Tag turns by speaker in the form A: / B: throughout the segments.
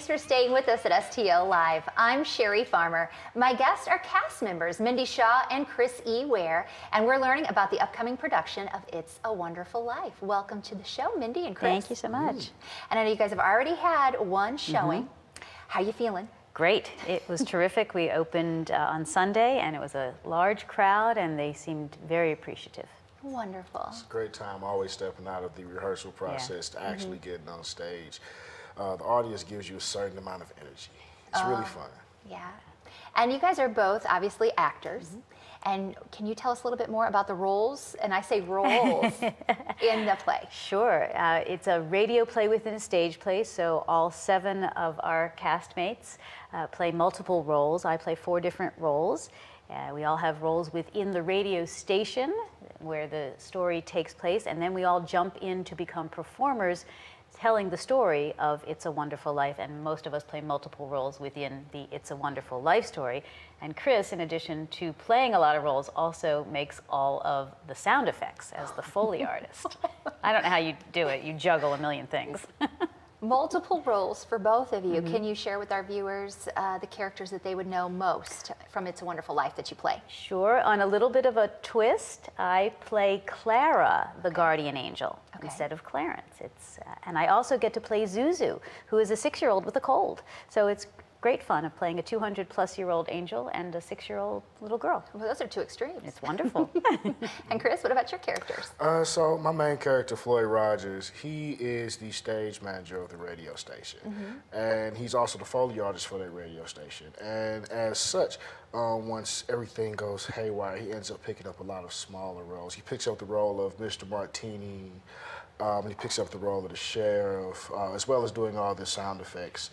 A: Thanks for staying with us at STL Live. I'm Sherry Farmer. My guests are cast members Mindy Shaw and Chris E. Ware, and we're learning about the upcoming production of It's a Wonderful Life. Welcome to the show, Mindy and Chris.
B: Thank you so much.
A: And I know you guys have already had one showing. How are you feeling?
B: Great. It was terrific. We opened on Sunday, and it was a large crowd, and they seemed very appreciative.
A: Wonderful.
C: It's a great time always stepping out of the rehearsal process to actually getting on stage. The audience gives you a certain amount of energy. It's really fun.
A: Yeah. And you guys are both obviously actors. And can you tell us a little bit more about the roles, and I say roles, in the play?
B: Sure. It's a radio play within a stage play, so all 7 of our castmates play multiple roles. I play 4 different roles. We all have roles within the radio station where the story takes place, and then we all jump in to become performers telling the story of It's a Wonderful Life, and most of us play multiple roles within the It's a Wonderful Life story. And Chris, in addition to playing a lot of roles, also makes all of the sound effects as the Foley artist. I don't know how you do it. You juggle a million things.
A: Multiple roles for both of you. Can you share with our viewers the characters that they would know most from It's a Wonderful Life that you play?
B: Sure. On a little bit of a twist, I play Clara, the guardian angel, instead of Clarence. And I also get to play Zuzu, who is a 6-year-old with a cold. So it's great fun of playing a 200-plus-year-old angel and a 6-year-old little girl.
A: Well, those are 2 extremes.
B: It's wonderful.
A: And Chris, what about your characters?
C: So my main character, Floyd Rogers, he is the stage manager of the radio station. And he's also the Foley artist for that radio station. And as such, once everything goes haywire, he ends up picking up a lot of smaller roles. He picks up the role of Mr. Martini, he picks up the role of the sheriff, as well as doing all the sound effects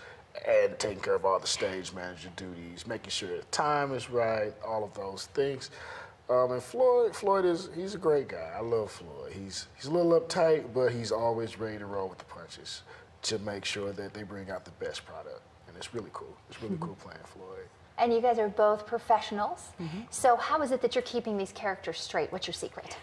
C: and taking care of all the stage manager duties, making sure the time is right, all of those things. And Floyd he's a great guy. I love Floyd. He's a little uptight, but he's always ready to roll with the punches to make sure that they bring out the best product. And it's really cool. It's really cool playing Floyd.
A: And you guys are both professionals. So how is it that you're keeping these characters straight? What's your secret?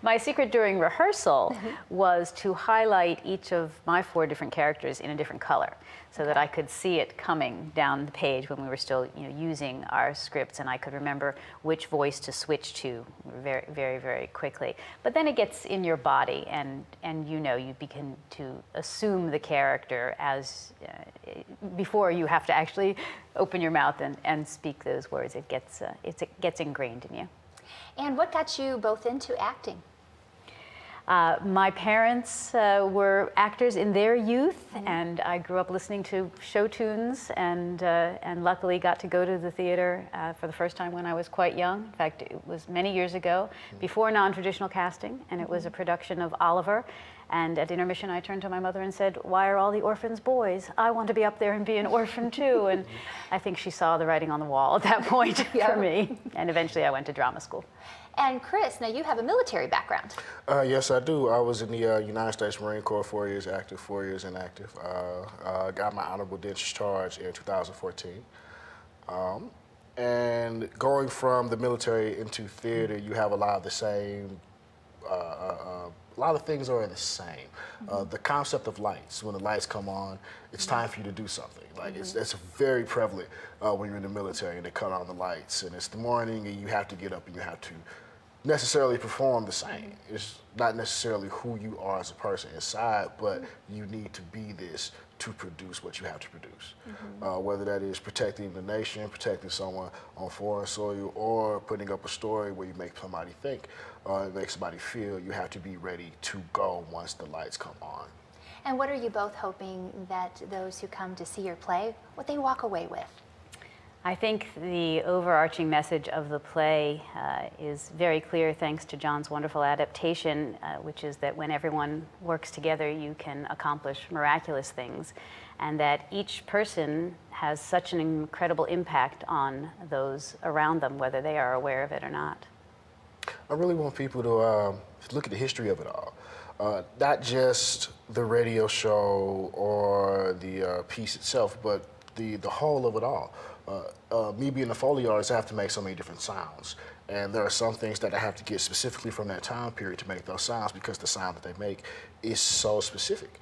B: My secret during rehearsal was to highlight each of my 4 different characters in a different color so that I could see it coming down the page when we were still using our scripts, and I could remember which voice to switch to very, very, very quickly. But then it gets in your body, and you begin to assume the character as before you have to actually open your mouth and speak those words. It gets ingrained in you.
A: And what got you both into acting?
B: My parents were actors in their youth, and I grew up listening to show tunes, and luckily got to go to the theater for the first time when I was quite young. In fact, it was many years ago, before non-traditional casting, and it was a production of Oliver. And at intermission, I turned to my mother and said, "Why are all the orphans boys? I want to be up there and be an orphan too." And I think she saw the writing on the wall at that point for me. And eventually I went to drama school.
A: And Chris, now you have a military background.
C: Yes, I do. I was in the United States Marine Corps, 4 years active, 4 years inactive. Got my honorable discharge in 2014. And going from the military into theater, you have a lot of the same, a lot of things are the same. The concept of lights, when the lights come on, it's time for you to do something. Like it's very prevalent when you're in the military and they cut on the lights and it's the morning and you have to get up and you have to necessarily perform the same. It's not necessarily who you are as a person inside, but you need to be this to produce what you have to produce. Whether that is protecting the nation, protecting someone on foreign soil, or putting up a story where you make somebody think, make somebody feel, you have to be ready to go once the lights come on.
A: And what are you both hoping that those who come to see your play, what they walk away with?
B: I think the overarching message of the play is very clear thanks to John's wonderful adaptation, which is that when everyone works together, you can accomplish miraculous things, and that each person has such an incredible impact on those around them, whether they are aware of it or not.
C: I really want people to look at the history of it all. Not just the radio show or the piece itself, but the whole of it all. Me being a Foley artist, I have to make so many different sounds. And there are some things that I have to get specifically from that time period to make those sounds because the sound that they make is so specific.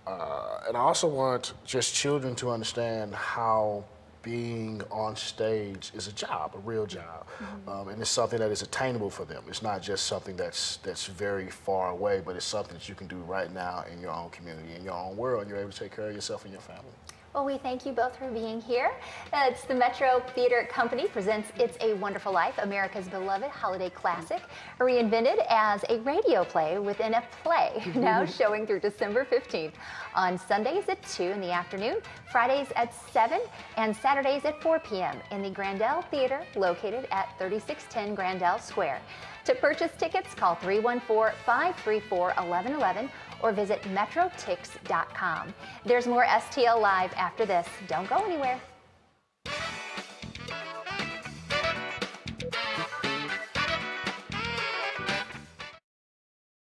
C: And I also want just children to understand how being on stage is a job, a real job, and it's something that is attainable for them. It's not just something that's very far away, but it's something that you can do right now in your own community, in your own world, and you're able to take care of yourself and your family.
A: Well, we thank you both for being here. It's the Metro Theater Company presents It's a Wonderful Life, America's beloved holiday classic, reinvented as a radio play within a play, now showing through December 15th on Sundays at 2 in the afternoon, Fridays at 7, and Saturdays at 4 p.m. in the Grandel Theater, located at 3610 Grandel Square. To purchase tickets, call 314-534-1111 or visit metrotix.com. There's more STL Live after this. Don't go anywhere.